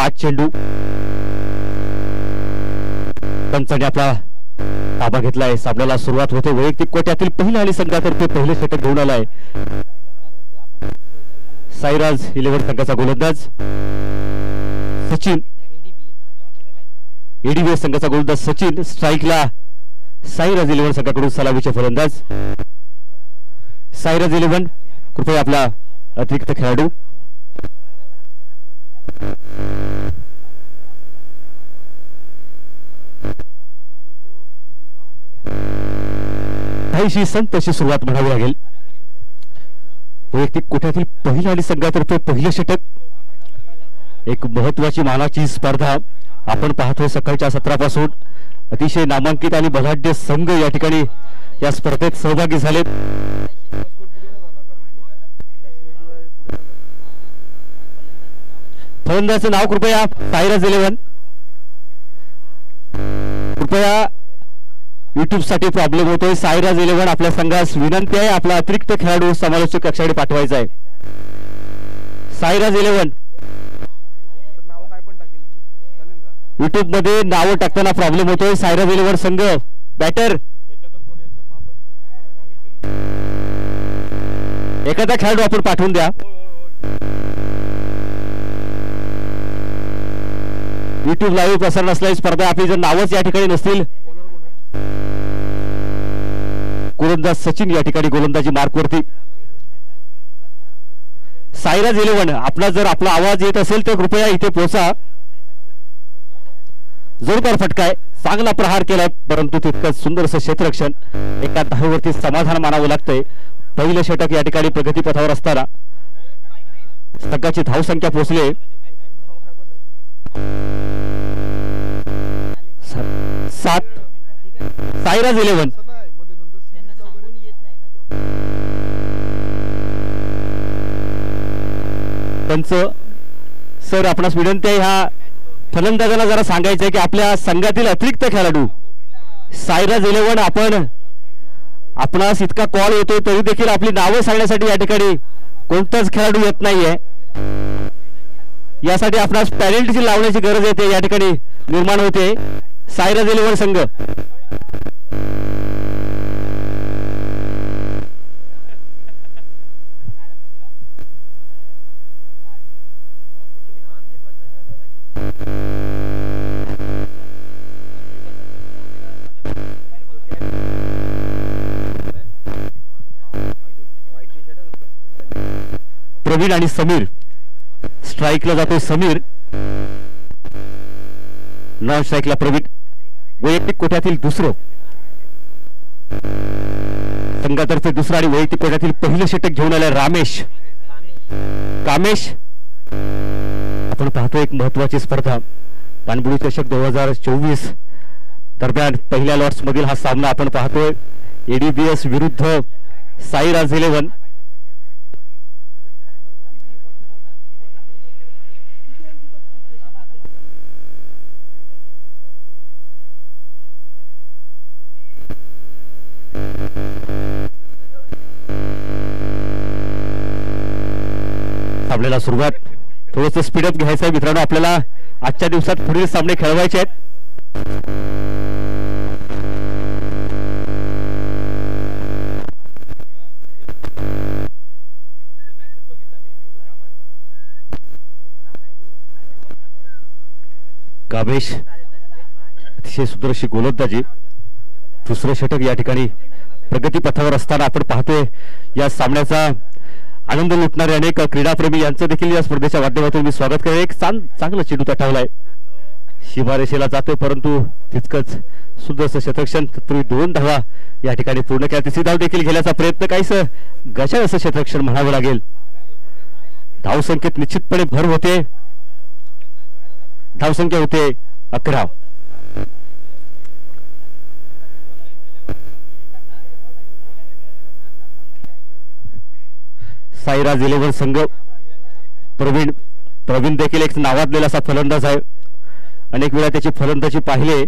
बाद चेंडू पंचाने आपला ताबा घेतलाय. सामन्याला सुरुवात होते. वैयक्तिक कोट्यातील पहिला आणि संघातर्फे पहिले षटक घेऊन आलाय साईराज 11 संघाचा गोलंदाज सचिन. एडीबीएस संघाचा गोलंदाज सचिन. स्ट्राईकला साईराज 11 संघाकडून सलामीचे फलंदाज साईराज 11. कृपया आपला अतिरिक्त खेळाडू काहीशी संत अशी सुरुवात म्हणावी लागेल. वैयक्तिक कोट्यातील पहिला आणि संघातर्फे पहिले षटक. एक महत्वाची मानाची स्पर्धा आपण पाहतोय. सकाळच्या सत्रापासून अतिशय नामांकित आणि बलाढ्य संघ या ठिकाणी या स्पर्धेत सहभागी झालेत. फलंदाजाचं नाव कृपया साईराज 11. कृपया युट्यूब साठी प्रॉब्लेम होतोय. साईराज 11 आपल्या संघास विनंती आहे आपला अतिरिक्त खेळाडू समालोचक कक्षाकडे पाठवायचा आहे. साईराज 11 युट्यूब मध्ये नाव टाकताना प्रॉब्लेम होतोय. साईराज 11 संघ बॅटर एखादा खेळाडू आपण पाठवून द्या. युट्यूब लाईव्ह प्रसारण असलेली स्पर्धा आपली जर नावच या ठिकाणी नसतील. गोलंदाज सचिन या ठिकाणी गोलंदाजी मार्कवरती. साईराज 11 आपला जर आपला आवाज येत असेल तर कृपया इथे पोहोचा. जोरदार फटका आहे. चांगला प्रहार केलाय परंतु तितकंच सुंदरसं क्षेत्ररक्षण. एका धावेवरती समाधान मानावं लागतंय. पहिलं षटक या ठिकाणी प्रगतीपथावर असताना संघाची धावसंख्या पोहोचले 7. साईराज 11 त्यांचं सर आपणास विनंती आहे ह्या फलंदाजांना जरा सांगायचं आहे की आपल्या संघातील अतिरिक्त खेळाडू साईराज 11 आपणास इतका कॉल येतोय तरी देखील आपली नावं सांगण्यासाठी या ठिकाणी कोणताच खेळाडू येत नाहीये. यासाठी आपणास पेनल्टी लावण्याची गरज येते या ठिकाणी निर्माण होते. साईराज 11 संघ प्रवीण आणि समीर. स्ट्राईकला जातोय समीर. नॉन स्ट्राईकला प्रवीण. वैयक्तिक कोट्यातील दुसरं संघातर्फे दुसरं आणि वैयक्तिक कोट्यातील पहिलं षटक घेऊन आलाय कामेश. आपण पाहतो एक महत्वाची स्पर्धा पाणबुडी चषक 2024 दरम्यान पहिल्या लॉट्स मधील हा सामना आपण पाहतोय. एडीबीएस विरुद्ध साईराज 11. सामन्याला सुरुवात. थोडंसं स्पीडअप घ्यायचं आहे मित्रांनो. आपल्याला आजच्या दिवसात पुढील सामने खेळवायचे आहेत. कामेश अतिशय सुंदर गोलंदाजी. दुसरं षटक या ठिकाणी प्रगतीपथावर असताना आपण पाहतोय. या सामन्याचा आनंद लुटणारे अनेक क्रीडाप्रेमी यांचं देखील या स्पर्धेच्या माध्यमातून मी स्वागत करेन. एक चांगला चेंडू तटावलाय. सीमारेषेला जातोय परंतु तितकंच सुंदरसं क्षेत्ररक्षण. तत्पूर्वी 2 धावा या ठिकाणी पूर्ण केल्या. तिसरी धाव देखील घेण्याचा प्रयत्न. काहीस गशाळ असं क्षेत्ररक्षण म्हणावं लागेल. धावसंख्येत निश्चितपणे भर होते. धावसंख्या होते 11. साईराज 11 संघ. प्रवीण देखील एक नावाजलेला असा फलंदाज आहे. अनेक वेळा त्याची फलंदाजी पाहिले.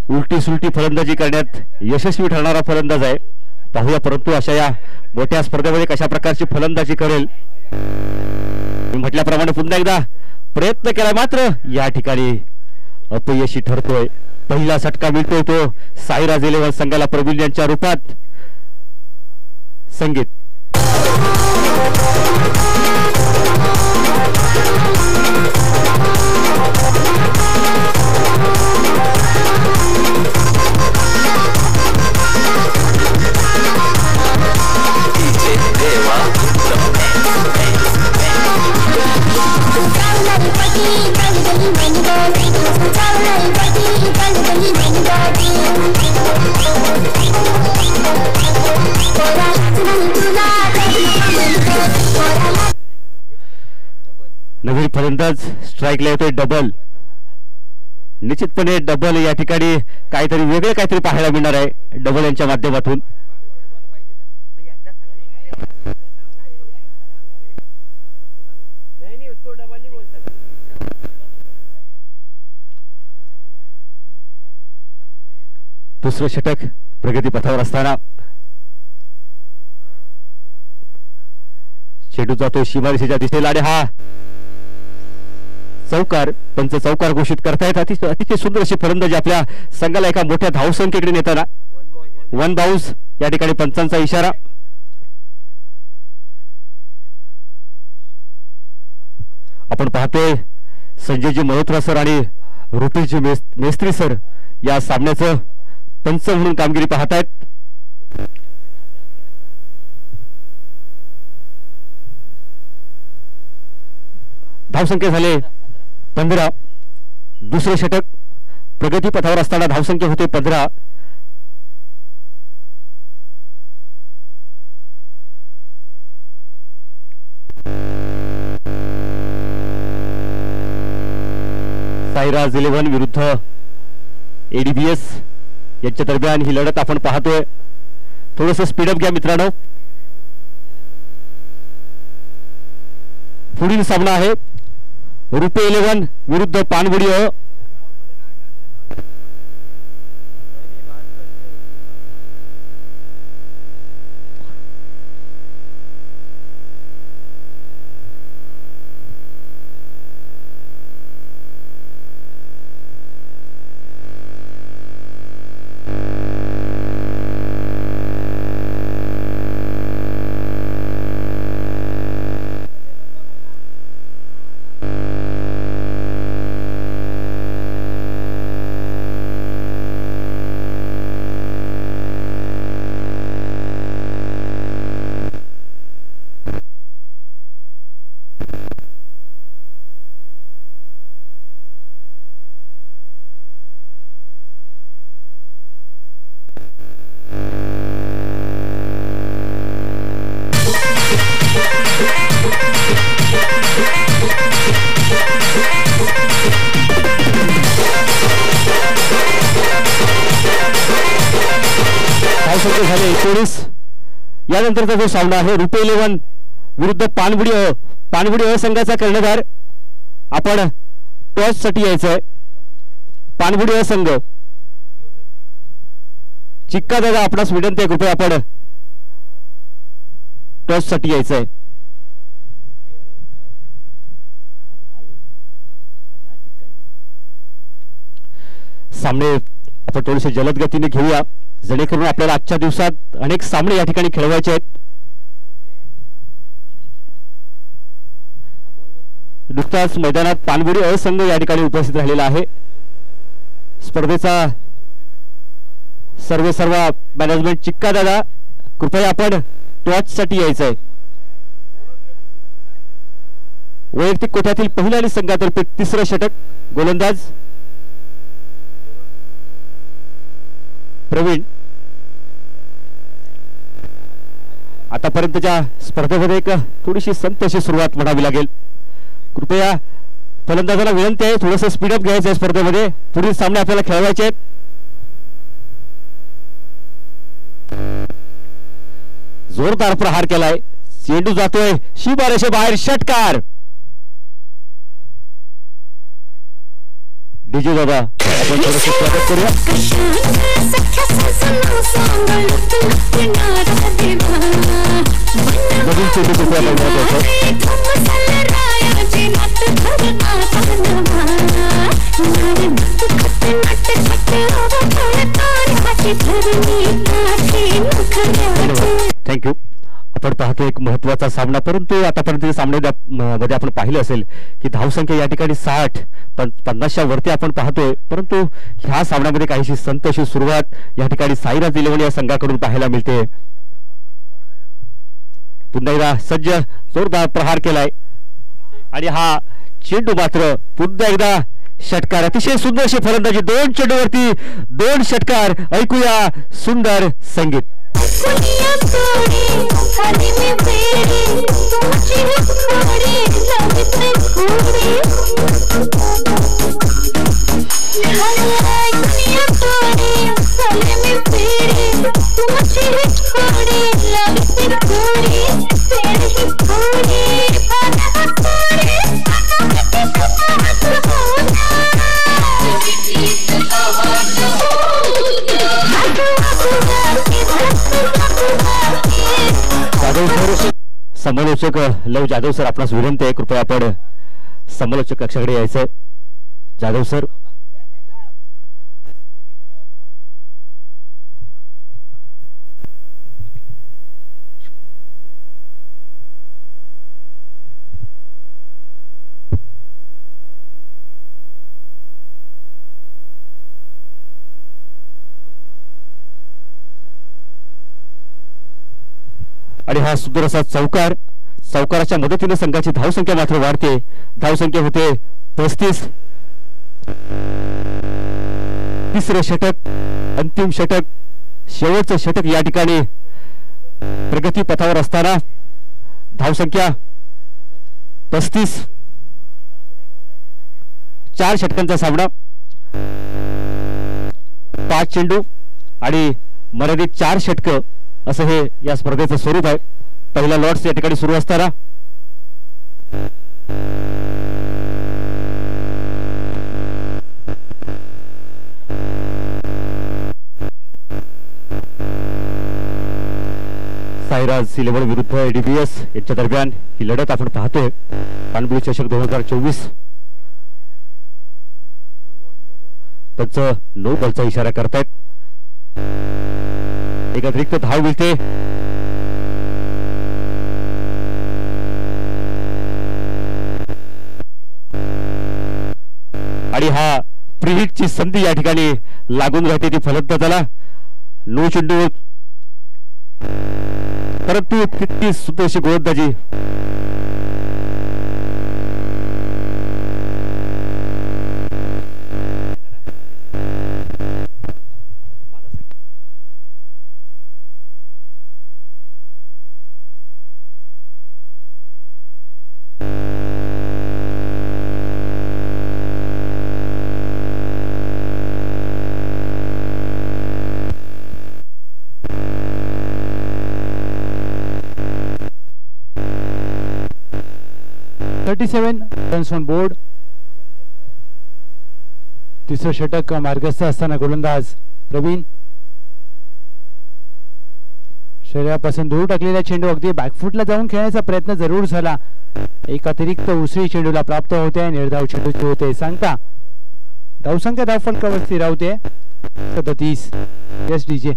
उलटी सुलटी फलंदाजी करण्यात यशस्वी ठरणारा फलंदाज आहे. पाहूया परंतु अशा या मोठ्या स्पर्धेमध्ये कशा प्रकारची फलंदाजी करेल. मी म्हटल्याप्रमाणे पुन्हा एकदा प्रयत्न केला मात्र या ठिकाणी अपयशी ठरतोय. पहिला षटका मिळतोय तो साईराज 11 संघाला प्रवीण यांच्या रूपात. संगीत नवीन फलंदाज स्ट्राईकला येतोय. डबल, निश्चितपणे डबल या ठिकाणी काहीतरी वेगळे काहीतरी पाहायला मिळणार आहे डबल यांच्या माध्यमातून. दुसरं षटक प्रगतीपथावर असताना चेंडू जातो सीमारेषेच्या दिशेला आणि हा चौकार. पंच चौकार घोषित करतायत. अतिशय सुंदर अशी फलंदाजी आपल्या संघाला एका मोठ्या धावसंख्येकडे नेताना. 1 बाउन्स या ठिकाणी पंचांचा इशारा. आपण पाहतोय संजयजी मल्होत्रा सर आणि रुपेशजी मेस्त्री सर या सामन्याचं पंच म्हणून कामगिरी पाहतायत. धावसंख्या झाले 15. दुसरे षटक प्रगतीपथावर असताना धावसंख्या होते 15. साईराज 11 विरुद्ध एडीबीएस यांच्या दरम्यान ही लढत आपण पाहतोय. थोडंसं स्पीडअप घ्या मित्रांनो. पुढील सामना आहे रुपे 11 विरुद्ध पानबुडी अ. झाले 19. यानंतरचा जो सामना आहे रुपे 11 विरुद्ध पानबुडी अ. पानबुडी अ संघाचा कर्णधार. आपण टॉस साठी यायचंय. पानबुडी अ संघ चिक्का दादा आपणास विनंती आहे कृपया आपण टॉस साठी यायचंय. सामने आपण थोडेसे जलद गतीने घेऊया जेणेकरून आपल्याला आजच्या दिवसात अनेक सामने या ठिकाणी खेळवायचे आहेत. नुकताच मैदानात पानबुडी अ संघ या ठिकाणी उपस्थित राहिलेला आहे. स्पर्धेचा सर्व मॅनेजमेंट चिक्का दादा कृपया आपण टॉच साठी यायचंय. वैयक्तिक कोट्यातील पहिल्या आणि संघातर्फे तिसरं षटक. गोलंदाज प्रवीण. आतापर्यंतच्या स्पर्धेमध्ये एक थोडीशी संत अशी सुरुवात म्हणावी लागेल. कृपया फलंदाजाला विनंती आहे थोडंसं स्पीडअप घ्यायचं आहे स्पर्धेमध्ये. पुढील सामने आपल्याला खेळवायचे आहेत. जोरदार प्रहार केलाय. चेंडू जातोय सीमारेषे बाहेर. षटकार. डीजे दादा आपण थोडंसं स्वागत करूया. नवीन चेंडू कृपया थँक्यू. आपण पाहतो एक महत्वाचा सामना, परंतु आतापर्यंत सामन्यामध्ये आपण पाहिले असेल की धावसंख्या या ठिकाणी 50च्या वरती आपण पाहतोय, परंतु ह्या सामन्यामध्ये काहीशी संत अशी सुरुवात या ठिकाणी साईराज इलेव्हन या संघाकडून पाहायला मिळते. पुन्हा एकदा सज्ज जोरदार प्रहार केलाय आणि हा चेंडू मात्र पुन्हा एकदा षटकार. अतिशय सुंदर अशी फलंदाजी, 2 चेंडूवरती 2 षटकार. ऐकूया सुंदर संगीत. समालोचक लव जाधव सर, आपणास विनंती आहे, कृपया आपण समालोचक कक्षाकडे यायचंय. जाधव सर. आणि हा सुंदर असा चौकाराच्या मदतीने संघाची धावसंख्या मात्र वाढते. धावसंख्या होते 35. तिसरे षटक, अंतिम षटक, शेवटचं षटक या ठिकाणी प्रगती पथावर असताना धावसंख्या 35. 4 षटकांचा सामना, 5 चेंडू आणि मर्यादित 4 षटक असं हे या स्पर्धेचं स्वरूप आहे. पहिला लॉट्स या ठिकाणी सुरू असताना साईराज इलेव्हन विरुद्ध एडीबीएस यांच्या दरम्यान ही लढत आपण पाहतोय. पाणबुडी चषक 2024. त्यांचं नो बॉलचा इशारा करतायत. एक अतिरिक्त धाव मिळते. आणि हा प्रीहिटची संधी या ठिकाणी लागून राहते ती फलंदाजाला. 9 चेंडू, परंतु तितकी सुंदर अशी गोलंदाजी. Runs on board. तिसरं षटक मार्गस्थ असताना गोलंदाज प्रवीण शरीरापासून दूर टाकलेला चेंडू अगदी बॅकफुटला जाऊन खेळण्याचा प्रयत्न जरूर झाला. एक अतिरिक्त उसळी चेंडूला प्राप्त होते. निर्धाव चेंडूची होते सांगता. धावसंख्या धावफलकावर स्थिर राहते 37. S DJ.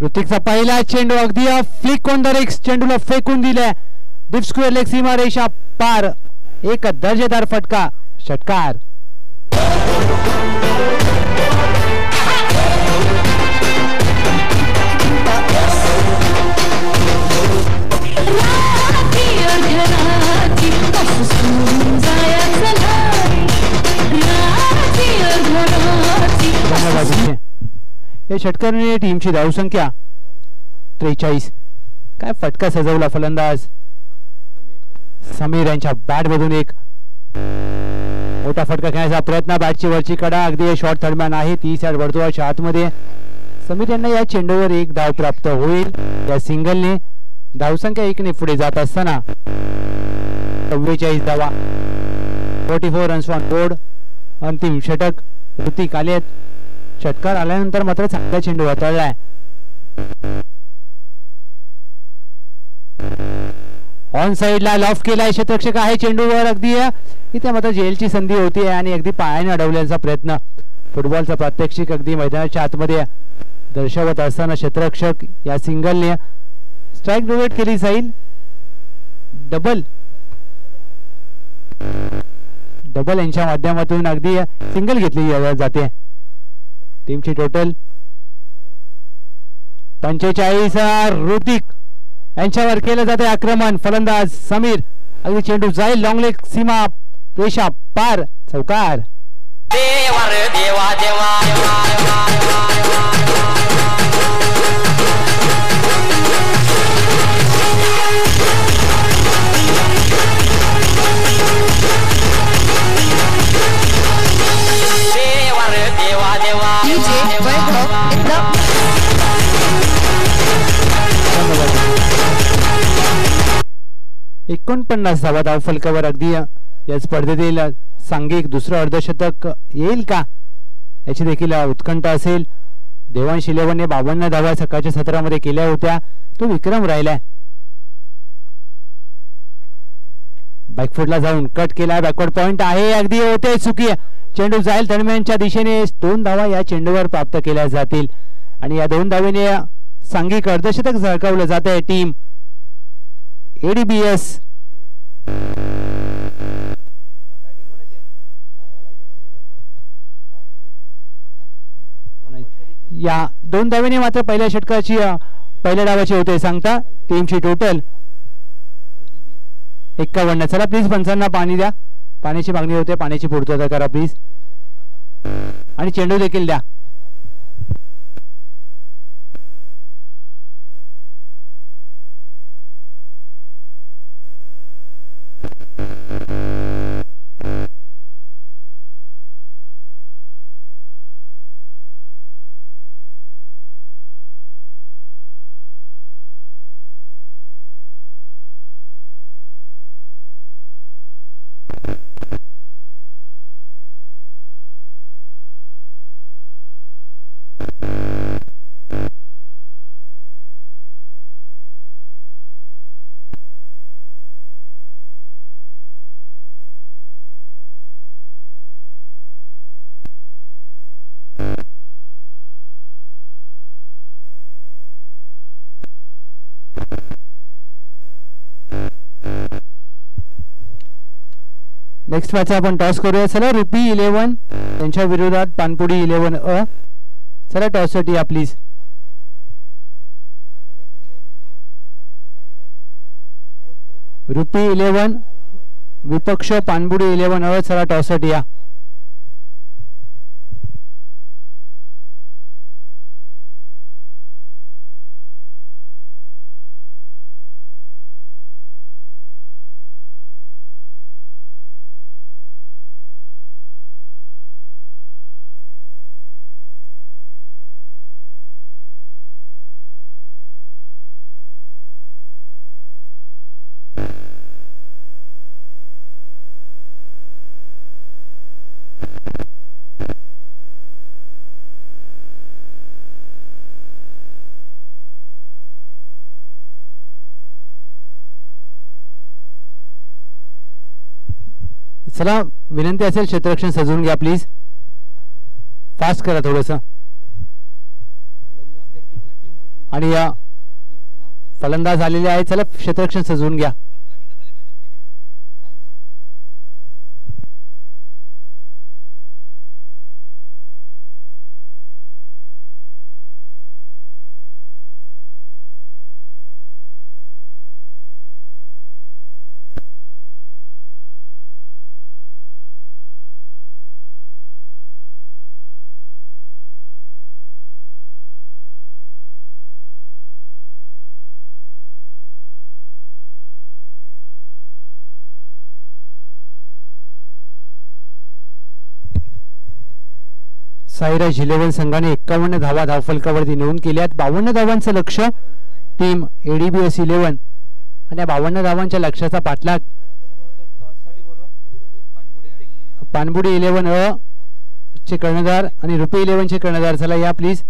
ऋतिकचा पहिला चेंडू अगदी फ्लिक ऑन द रिक्स चेंडूला फेकून दिलाय. डीप स्क्वेअर लेग सीमा रेषा पार. एक दर्जेदार फटका. षटकार. धन्यवाद. या षटकाराने टीमची धावसंख्या 43. काय फटका सजवला फलंदाज समीर यांच्या बॅट मधून. एक मोठा फटका खेळण्याचा प्रयत्न, बॅटची वरची कडा, अगदी शॉर्ट थर्डमॅन आहे 30 यार्ड वर्तुळाच्या आतमध्ये. समीर यांना या चेंडूवर एक धाव प्राप्त होईल. या सिंगलने धावसंख्या 1 ने पुढे जात असताना 44 धावा, 44 रन्स ऑन बोर्ड. अंतिम षटक ऋतिक आले. षटकार आल्यानंतर मात्र चांगला चेंडू हाताळलाय. ऑन साइडला लॉफ केलाय, क्षेत्ररक्षक आहे चेंडूवर. अगदी इथे मात्र जेलची संधी होती आणि अगदी पायाने अडवण्याचा प्रयत्न. फुटबॉलचा प्रात्यक्षिक अगदी मैदानाच्या आतमध्ये दर्शवत असताना क्षेत्ररक्षक या सिंगलने स्ट्राईक डोवेट केली जाईल. डबल यांच्या माध्यमातून अगदी सिंगल घेतली जाते. टीमची टोटल 45. ऋतिक यांच्यावर केलं जाते आक्रमण. फलंदाज समीर, अगदी चेंडू जाईल लॉंग लेग, सीमा रेषा पार, चौकार. देवा DJ Vaibhav in the 49 धावा धाव फलकावर. अगदी या स्पर्धेतील सांघिक दुसरं अर्धशतक येईल का याची देखील उत्कंठा असेल. देवांश 11ने 52 धावा सकाळच्या सत्रामध्ये केल्या होत्या, तो विक्रम राहिलाय. बॅकफुटला जाऊन कट केला, बॅकवर्ड पॉइंट आहे, अगदी होते चुकी. चेंडू जाईल दरम्यानच्या दिशेने. 2 धावा या चेंडूवर प्राप्त केल्या जातील आणि या 2 धावेने सांघिक अर्धशतक झळकावलं जात आहे टीम एडीबीएस. या 2 धावेने मात्र पहिल्या षटकाची पहिल्या डावाची होते सांगता. टीमची टोटल 51. चला प्लीज पंचांना पाणी द्या, पाण्याची मागणी होते, पाण्याची पूर्तता करा प्लीज. आणि चेंडू देखील द्या. नेक्स्ट मॅच आपण टॉस करूया. चला रुपी 11 त्यांच्या विरोधात पानपुडी 11 चला टॉस साठी या प्लीज. रुपी 11 विपक्ष पानपुडी 11 चला टॉस साठी या. चला विनंती असेल क्षेत्ररक्षण सजवून घ्या प्लीज, फास्ट करा थोडस. आणि या फलंदाज आलेले आहे, चला क्षेत्ररक्षण सजवून घ्या. साईराज 11 संघाने 51 धावा धावफलकावरती नोंद केल्यात. 52 धावांचं लक्ष टीम ADBS 11 आणि या 52 धावांच्या लक्ष्याचा पाठलाग पानबुडी 11 अ चे कर्णधार आणि रुपी 11 चे कर्णधार. चला या प्लीज.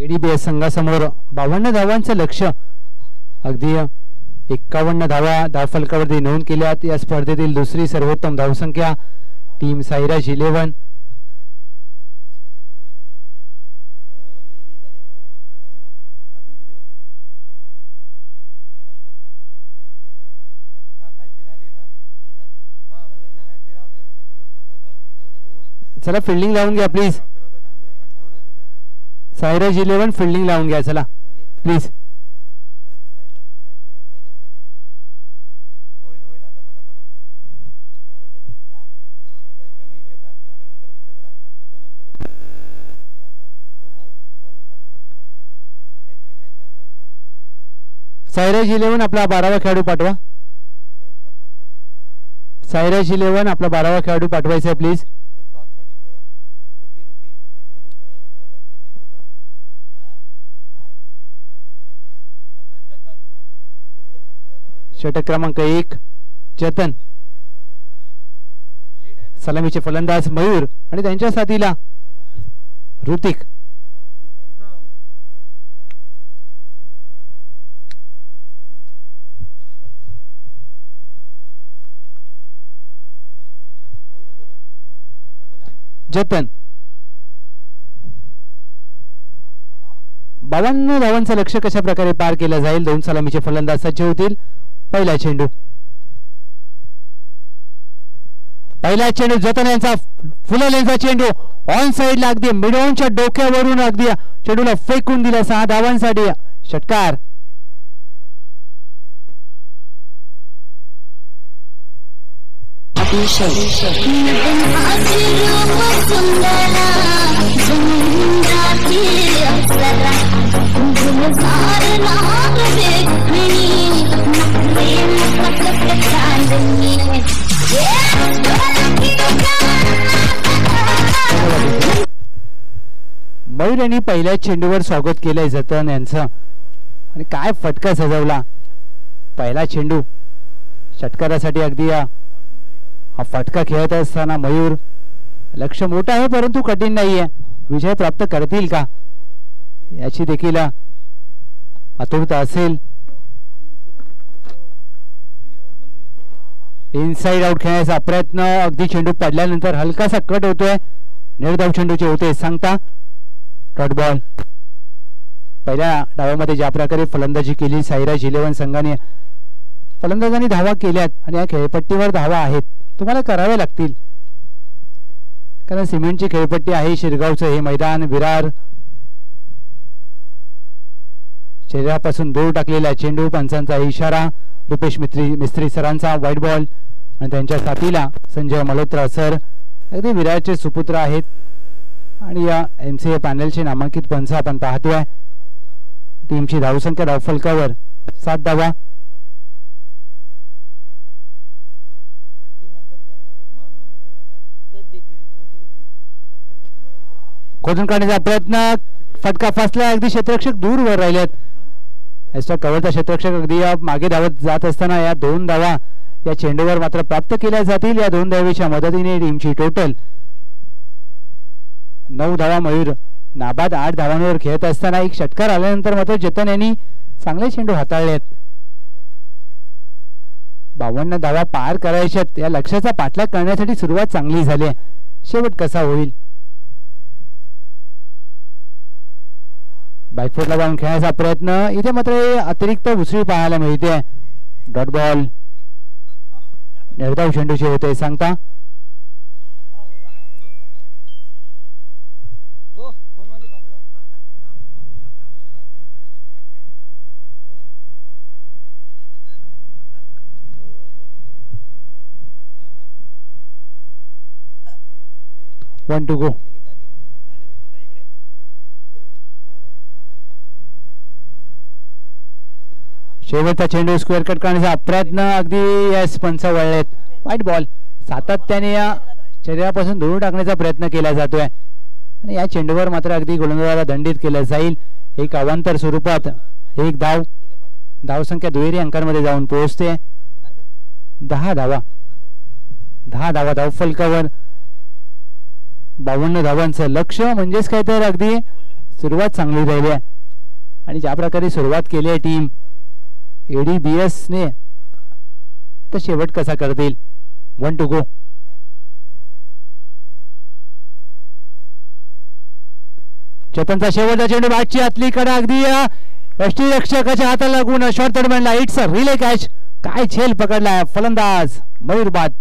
ADBS संघासमोर 52 धावांचं लक्ष. अगदी 51 धावा धावफलकावरती नोंद केल्यात. या स्पर्धेतील दुसरी सर्वोत्तम धावसंख्या टीम साईराज 11. चला फिल्डिंग लावून घ्या प्लीज. साईराज 11 फिल्डिंग लावून घ्या चला प्लीज. साईराज 11 आपला 12वा खेळाडू पाठवा. साईराज 11 आपला 12वा खेळाडू पाठवायचा आहे प्लीज. षटक क्रमांक 1 जतन. सलामीचे फलंदाज मयूर आणि त्यांच्या साथीला ऋतिक. जतन 52 धावांचं लक्ष कशा प्रकारे पार केलं जाईल. 2 सलामीचे फलंदाज सज्ज होतील. पहिला चेंडू जतन यांचा फुललेला चेंडू ऑन साइडला अगदी मिडऑनच्या डोक्यावरून अगदी चेंडूला फेकून दिला. 6 धावांसाठी षटकार. मयूर यांनी पहिल्या चेंडूवर स्वागत केलंय जतन यांचं आणि काय फटका सजवला. पहिला चेंडू षटकारासाठी अगदी हा फटका खेळत असताना मयूर लक्ष मोठं आहे परंतु कठीण नाहीये. विजय प्राप्त करतील का याची देखील आतुरता असेल. इनसाइड आउट खेळण्याचा प्रयत्न. अगदी चेंडू पडल्यानंतर हलकासा कट होतोय. निर्धाव चेंडूचे होते सांगता. Dot ball. पहिल्या डावामध्ये ज्या प्रकारे फलंदाजी केली साईराज 11 संघाने फलंदाजांनी धावा केल्यात आणि या खेळपट्टीवर धावा आहेत तुम्हाला कराव्या लागतील कारण सिमेंटची खेळपट्टी आहे. शिरगावचं हे मैदान. विरार शरीरापासून दूर टाकलेला चेंडू. पंचांचा इशारा. रुपेश मिस्त्री सरांचा व्हाईट बॉल आणि त्यांच्या साथीला संजय मल्होत्रा सर अगदी विरारचे सुपुत्र आहेत आणि या MCA पॅनलचे नामांकित पंच आपण पाहतोय. टीमची धावसंख्या धावफलकावर 7 धावा. खोदून काढण्याचा प्रयत्न. फटका फसला. अगदी क्षेत्ररक्षक दूर वर राहिलेत. एक्स्ट्रा कव्हरचा क्षेत्ररक्षक अगदी मागे धावत जात असताना या 2 धावा या चेंडूवर मात्र प्राप्त केल्या जातील. या 2 धावेच्या मदतीने टीमची टोटल 9 धावा. मयूर नाबाद 8 धावांवर खेळत असताना एक षटकार आल्यानंतर मात्र जतन यांनी चांगले चेंडू हाताळलेत. 52 धावा पार करायच्यात. या लक्ष्याचा पाठलाग करण्यासाठी सुरुवात चांगली झाली. शेवट कसा होईल. बॅकफुटला जाऊन खेळण्याचा प्रयत्न. इथे मात्र अतिरिक्त उसळी पाहायला मिळते. Dot ball. निर्धाव चेंडूचे होते सांगता. One two go. शेवटचा चेंडू स्क्वेअर कट करण्याचा प्रयत्न अगदी यस पंच वळलेत. वाईट बॉल सातत्याने या शरीरापासून दूर टाकण्याचा प्रयत्न केला जातोय आणि या चेंडूवर मात्र अगदी गोलंदाजाला दंडित केलं जाईल. एक अवांतर स्वरूपात एक धावसंख्या दुहेरी अंकांमध्ये जाऊन पोहोचते. 10 धावा धावफलकावर 52 धावांचं लक्ष्य. म्हणजेच काय तर अगदी सुरुवात चांगली राहिली आहे आणि ज्या प्रकारे सुरुवात केली आहे टीम ADBS ने आता शेवट कसा करतील. 1 to go. चेतनचा शेवटचा चेंडू बॅटची आतली कडे अगदी यष्टीरक्षकाच्या हाताला लागून शॉर्ट दरम्यानला इट्स अ रिले कॅच. काय झेल पकडलाय फलंदाज मयूर बाद.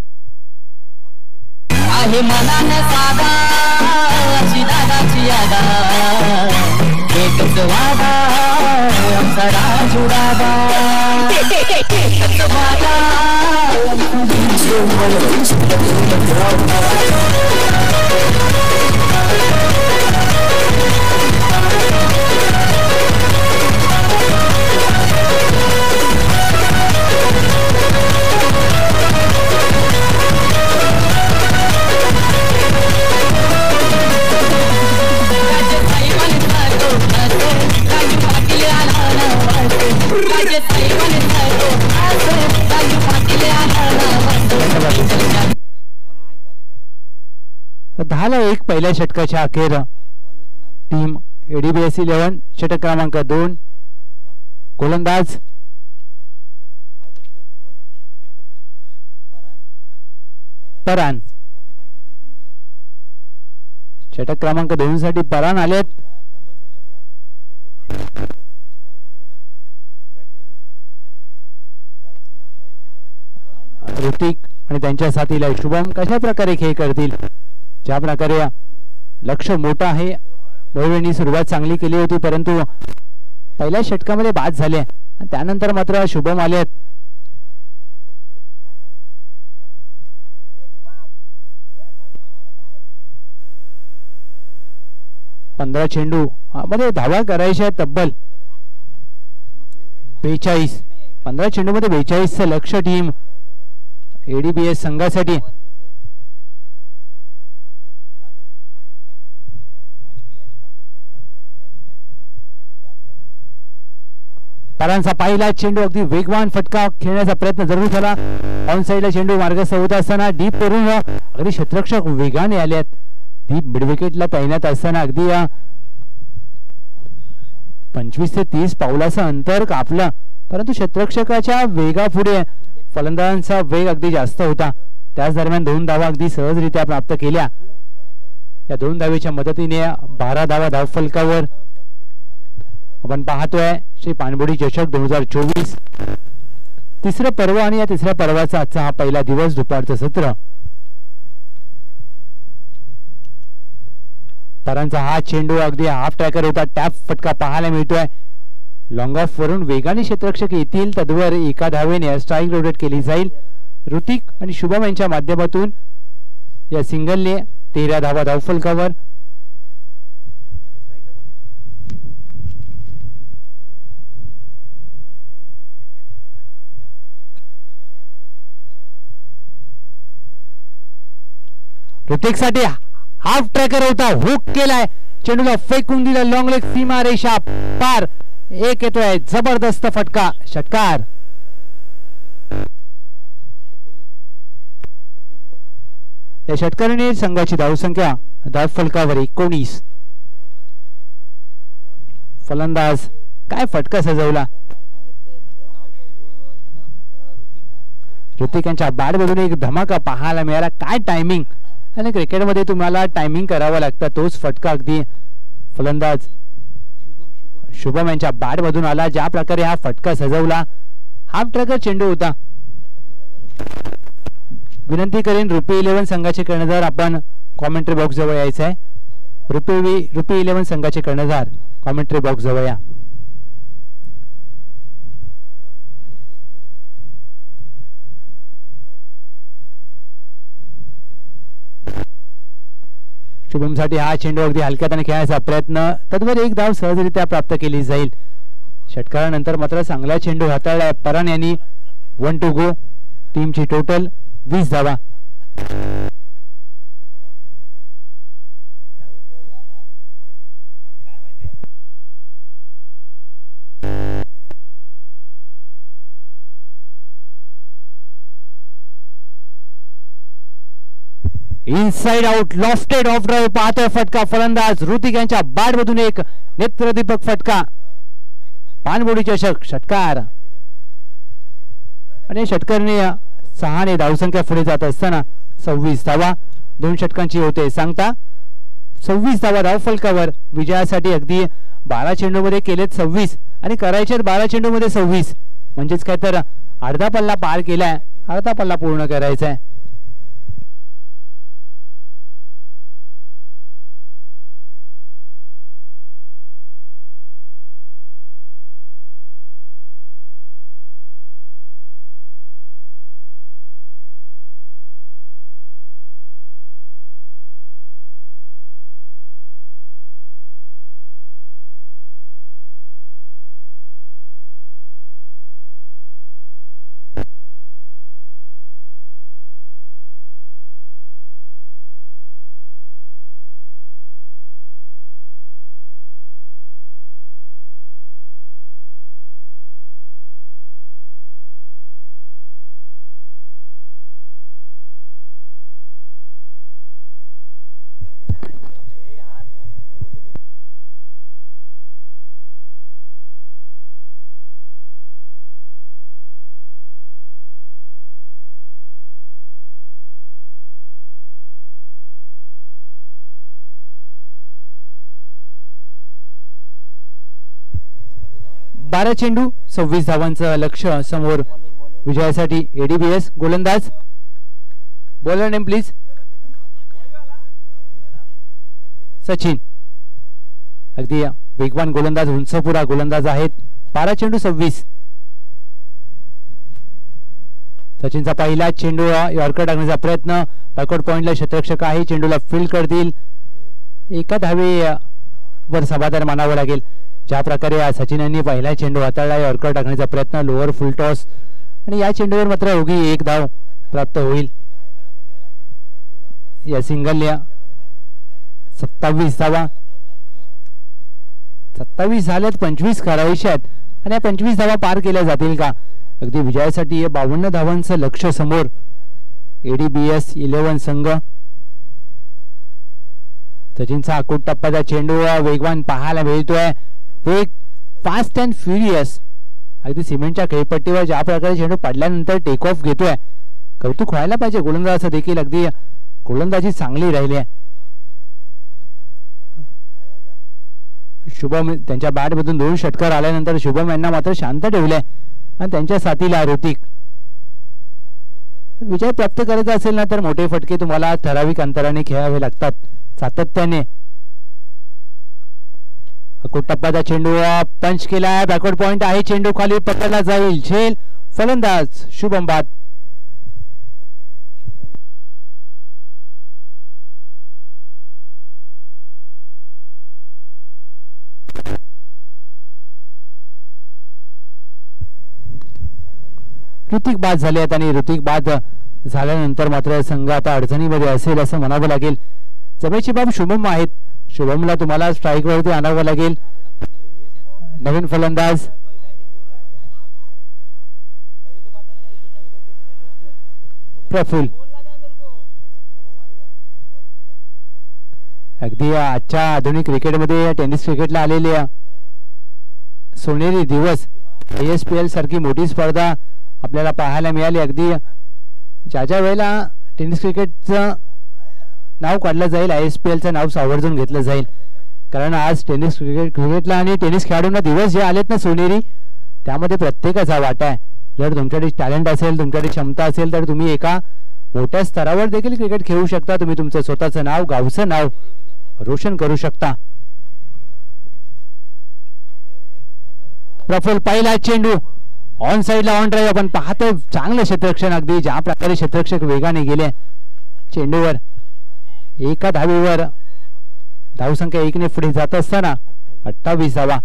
आहे मनाने साधा अशी दादाची यादा एकच वादा आमचा राजू दादा एकच वादा दहाला एक पहिल्या षटकाच्या अखेर टीम ADBS 11 षटक क्रमांक 2 गोलंदाज परान. षटक क्रमांक 2 साठी परान आलेत. ऋतिक आणि त्यांच्या साथीला शुभम कशा प्रकारे खेळ करतील. ज्या प्रकारे लक्ष मोठं आहे. मयूरने सुरुवात चांगली केली होती परंतु पहिल्या षटकामध्ये बाद झाले आणि त्यानंतर मात्र शुभम आलेत. पंधरा चेंडू मध्ये धावा करायच्या तब्बल 42. 15 चेंडू मध्ये 42चं लक्ष टीम ADBS संघासाठी. परांचा पहिला चेंडू अगदी वेगवान फटका खेळण्याचा प्रयत्न जरूर झाला. ऑन साइडला चेंडू मार्गस्थ होत असताना डीप करून अगदी क्षेत्ररक्षक वेगाने आलेत. डीप मिड विकेटला तैनात असताना अगदी 25 ते 30 पावलाचं अंतर कापलं परंतु क्षेत्ररक्षकाच्या वेगापुढे फलंदाजांचा वेग अगदी जास्त होता. त्याच दरम्यान 2 धावा अगदी सहजरित्या प्राप्त केल्या. या 2 धावेच्या मदतीने 12 धावा धावफलकावर आपण पाहतोय श्री पाणबुडी चषक 2024 तिसरं पर्व आणि या तिसऱ्या पर्वाचा आजचा हा पहिला दिवस दुपारचं सत्र. परांचा हा चेंडू अगदी हाफ ट्रॅकर होता. टॅप फटका पाहायला मिळतोय. लॉंग ऑफ वरून वेगाने क्षेत्ररक्षक येतील तद्वर एका धावेने स्ट्राईक रोटेट केली जाईल. ऋतिक आणि शुभम यांच्या माध्यमातून या सिंगलने 13 धावा धावफलकावर. ऋतिक साठी हाफ ट्रॅकर होता. हुक केलाय चेंडूला फेकून दिला. लॉंग लेग सीमा रेषा पार. एक येतोय जबरदस्त फटका. षटकार. या षटकाराने संघाची धावसंख्या धावफलकावर 19. फलंदाज काय फटका सजवला. ऋतिक यांच्या बॅटमधून एक धमाका पाहायला मिळाला. काय टायमिंग. आणि क्रिकेटमध्ये तुम्हाला टायमिंग करावं लागतं. तोच फटका अगदी फलंदाज शुभम यांच्या बॅटमधून आला. ज्या प्रकारे हा फटका सजवला. हाफ ट्रॅकर चेंडू होता. विनंती करेन रुपी 11 संघाचे कर्णधार आपण कॉमेंट्री बॉक्स जवळ यायचं आहे. रुपी 11 संघाचे कर्णधार कॉमेंट्री बॉक्स जवळ या. शुभमसाठी हा चेंडू अगदी हलक्यात आणि खेळायचा प्रयत्न तद्वर एक धाव सहजरित्या प्राप्त केली जाईल. षटकारानंतर मात्र चांगला चेंडू हाताळला परान यांनी. 1 to go. टीमची टोटल 20 धावा. Inside out lofted of drive पाहतोय फटका. फलंदाज ऋतिक यांच्या बॅट मधून एक नेत्रदीपक फटका. पानबोडी चषक षटकार आणि षटकारने 6 ने धावसंख्या पुढे जात असताना 26 धावा. 2 षटकांची होते सांगता. 26 धावा धावफलकावर. विजयासाठी अगदी 12 चेंडूमध्ये केलेत 26 आणि करायचे 12 चेंडूमध्ये 26 म्हणजेच काय तर अर्धा पल्ला पार केलाय. अर्धा पल्ला पूर्ण करायचा आहे. बारा चेंडू 26 धावांचं लक्ष्य समोर. विजयासाठी एडीबीएस गोलंदाज. Bowler name please. सचिन. अगदी वेगवान गोलंदाज उंचपुरा गोलंदाज आहेत. 12 चेंडू 26. सचिनचा पहिला चेंडू यॉर्कर टाकण्याचा प्रयत्न. बॅकवर्ड पॉइंटला क्षेत्ररक्षक आहे. चेंडूला फील्ड करतील. एका धावेवर समाधान मानावं लागेल. ज्या प्रकारे सचिन यांनी पहिला चेंडू हाताळला यॉर्कर टाकण्याचा प्रयत्न. लोअर फुल टॉस आणि या चेंडूवर मात्र उगी 1 धाव प्राप्त होईल. या सिंगल 27 धावा. 27 झाल्यात. 25 करायचे आहेत आणि या 25 धावा पार केल्या जातील का? अगदी विजयासाठी 52 धावांचं लक्ष्य समोर. एडीबीएस 11 संघ. सचिनचा आकूट टप्प्याचा चेंडू वेगवान पाहायला मिळतोय. वेग फास्ट अँड फ्युरियस. अगदी सिमेंटच्या खेळपट्टीवर ज्या प्रकारे चेंडू पडल्यानंतर टेक ऑफ घेतोय. कौतुक व्हायला पाहिजे गोलंदाजाचं देखील. अगदी गोलंदाजी चांगली राहिली आहे. शुभम त्यांच्या बॅट मधून 2 षटकार आल्यानंतर शुभम यांना मात्र शांत ठेवले आणि त्यांच्या साथीला ऋतिक. विजय प्राप्त करायचा असेल ना तर मोठे फटके तुम्हाला ठराविक अंतराने खेळावे लागतात सातत्याने. टप्प्याचा चेंडू पंच केलाय. बॅकवर्ड पॉइंट आहे. चेंडू खाली पकडला जाईल. झेल फलंदाज शुभम बाद. ऋतिक बाद झाले आहेत आणि ऋतिक बाद झाल्यानंतर मात्र संघ आता अडचणीमध्ये असेल असं म्हणावं लागेल. जमेची बाब शुभम आहेत. शुभमला तुम्हाला स्ट्राईक वरती आणावं लागेल. नवीन फलंदाज प्रफुल्ल. अगदी आजच्या आधुनिक क्रिकेटमध्ये टेनिस क्रिकेटला आलेले सोनेरी दिवस. ASPL सारखी मोठी स्पर्धा आपल्याला पाहायला मिळाली. अगदी ज्या वेळेला टेनिस क्रिकेटचं नाव काढलं जाईल ISPLचं नाव आवर्जून घेतलं जाईल. कारण आज टेनिस क्रिकेटला आणि टेनिस खेळाडूंना दिवस जे आलेत ना सोनेरी त्यामध्ये प्रत्येकाचा वाटा आहे. जर तुमच्याकडे टॅलेंट असेल तुमच्याकडे क्षमता असेल तर तुम्ही एका मोठ्या स्तरावर देखील क्रिकेट खेळू शकता. तुम्ही तुमचं स्वतःचं नाव गावचं नाव रोशन करू शकता. प्रफुल्ल पहिला चेंडू ऑन साइडला ऑन ड्राईव्ह. आपण पाहतो चांगलं क्षेत्ररक्षण. अगदी ज्या प्रकारे क्षेत्ररक्षक वेगाने गेले चेंडूवर एका धावेवर धावसंख्या 1 ने पुढे जात असताना 28 धावा.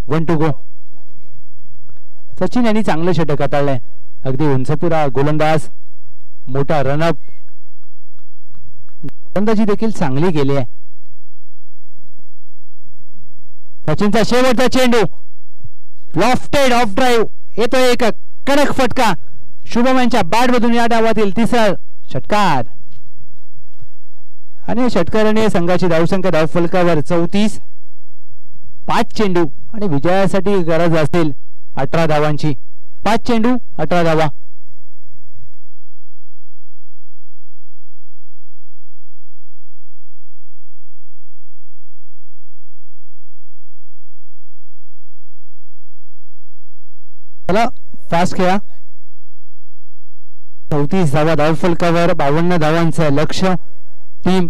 1 टू गो. सचिन यांनी चांगलं षटक हाताळलंय. अगदी उंचपुरा गोलंदाज, मोठा रनअप, गोलंदाजी देखील चांगली केली आहे. सचिनचा शेवटचा चेंडू लॉफ्टेड ऑफ ड्राईव्ह येतोय. एक कडक फटका. शुभम यांच्या बॅट मधून या डावातील तिसरा षटकार. आणि षटकाराने संघाची धावसंख्या धावफलकावर 34. 5 चेंडू आणि विजयासाठी गरज असेल 18 धावांची. 5 चेंडू 18 धावा. चला फास्ट खेळा. 34 धावा धावफलकावर, 52 धावांचं लक्ष्य टीम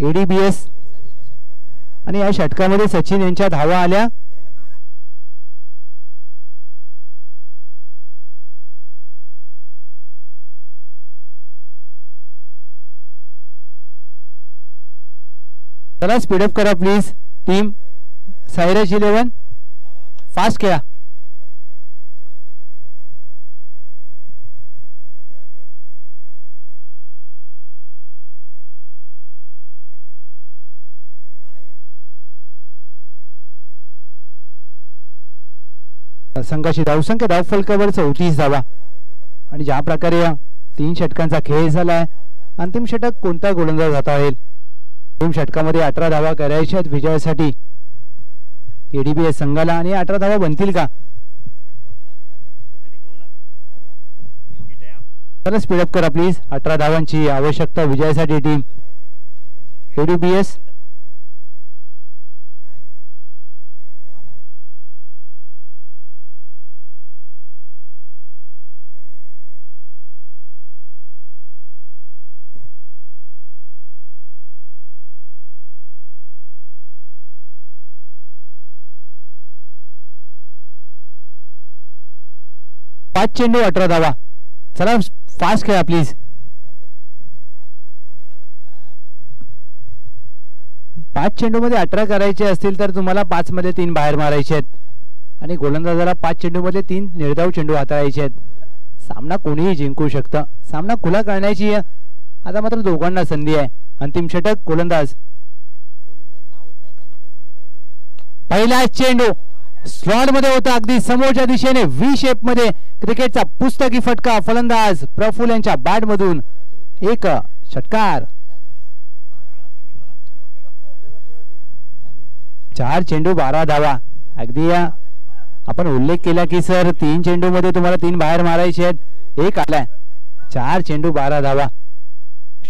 एडीबीएस. आणि या षटकामध्ये सचिन यांच्या धावा आल्या 'चला स्पीडअप करा प्लीज टीम सायरस 11. फास्ट खेळा. संघाची धावसंख्या धावफलकावर 34 धावा. आणि ज्या प्रकारे 3 षटकांचा खेळ झालाय, अंतिम षटक कोणता गोलंदाज हाताळेल? अंतिम षटकामध्ये 18 धावा करायच्या आहेत विजयासाठी एडीबीएस संघाला. आणि 18 धावा बनतील का? चला स्पीडअप करा प्लीज. 18 धावांची आवश्यकता विजयासाठी टीम एडीबीएस. पाच चेंडू 18 धावा. चला फास्ट खेळा प्लीज. 5 चेंडू मध्ये 18 करायचे असतील तर तुम्हाला 5 मध्ये 3 बाहेर मारायचे आहेत. आणि गोलंदाजाला 5 चेंडू मध्ये 3 निर्धाव चेंडू हाताळायचे आहेत. सामना कोणीही जिंकू शकतं. सामना खुला करण्याची आता मात्र दोघांना संधी आहे. अंतिम षटक गोलंदाज. पहिला चेंडू स्लॉट मध्ये होता, अगदी समोरच्या दिशेने व्ही शेप मध्ये. क्रिकेटचा पुस्तकी फटका. फलंदाज प्रफुल्ल यांच्या बॅट मधून एक षटकार. 4 चेंडू 12 धावा. अगदी आपण उल्लेख केला की सर 3 चेंडू मध्ये तुम्हाला 3 बाहेर मारायचे आहेत. एक आलाय. 4 चेंडू 12 धावा.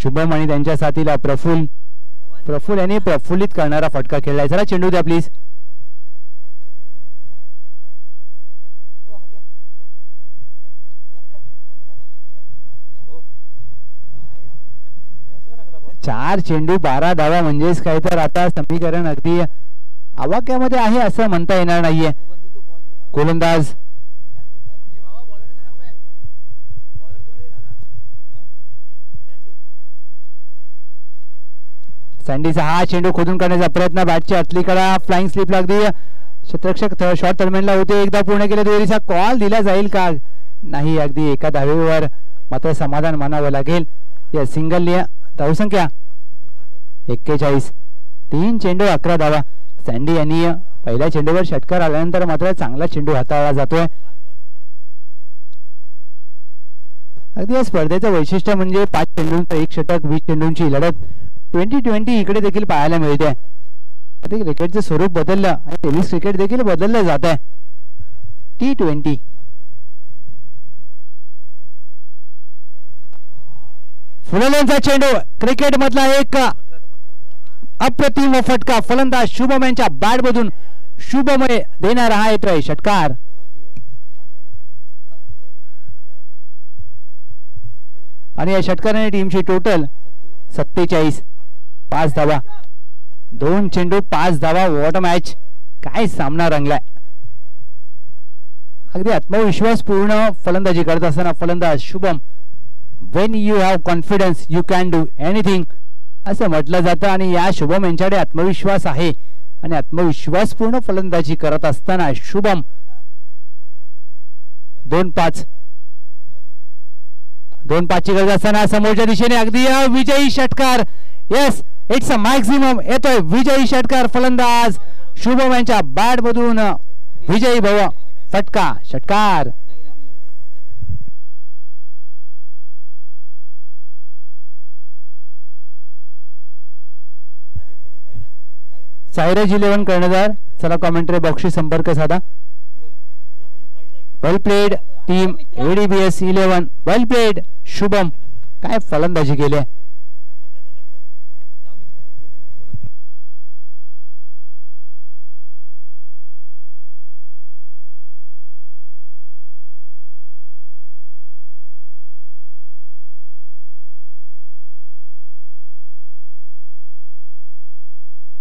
शुभम आणि त्यांच्या साथीला प्रफुल्ल यांनी प्रफुल्लित करणारा फटका खेळलाय. जरा चेंडू द्या प्लीज. चार चेंडू 12 धावा म्हणजेच काय तर आता समीकरण अगदी आवाक्यामध्ये आहे असं म्हणता येणार नाहीये. गोलंदाज सँडीचा हा चेंडू खोदून काढण्याचा प्रयत्न. बॅटच्या अतलीकडा फ्लाइंग स्लिप लागली. क्षेत्ररक्षक शॉर्ट टर्मिनलला होते. एकदा पूर्ण केले. दुहेरीचा कॉल दिला जाईल का? नाही. अगदी एका धावेवर मात्र समाधान मानावं लागेल. या सिंगल धावसंख्या 41. 3 चेंडू 11 धावा. सँडी यांनी पहिल्या चेंडूवर षटकार आल्यानंतर मात्र चांगला चेंडू हाताळला जातोय. अगदी या स्पर्धेचं वैशिष्ट्य म्हणजे 5 चेंडूंचं 1 षटक, 20 चेंडूंची लढत. 2020 इकडे देखील पाहायला मिळते. क्रिकेटचं स्वरूप बदललं आणि टेनिस क्रिकेट देखील बदललं जात आहे. T20 फुललेचा चेंडू. क्रिकेट मधला एक अप्रतिम फटका. फलंदाज शुभम यांच्या बॅट मधून शुभमय देणारा हा येतोय षटकार. आणि या षटकाराने टीमची टोटल 47. 5 धावा. 2 चेंडू 5 धावा. What match. काय सामना रंगलाय. अगदी आत्मविश्वास पूर्ण फलंदाजी करत असताना फलंदाज Shubham when you have confidence you can do anything असं म्हटलं जातं. आणि या शुभम यांच्याकडे आत्मविश्वास आहे आणि आत्मविश्वासपूर्ण फलंदाजी करत असताना शुभम 2-5 ची गरज असताना समोरच्या दिशेने अगदी विजयी षटकार. Yes, it's a maximum. येतोय विजयी षटकार. फलंदाज शुभम यांच्या बॅट मधून विजयी भव फटका षटकार. सायराज 11 कर्णधार, चला कॉमेंट्री बॉक्सशी संपर्क साधा. Well played team ADBS 11. Well played Shubham. काय फलंदाजी केली.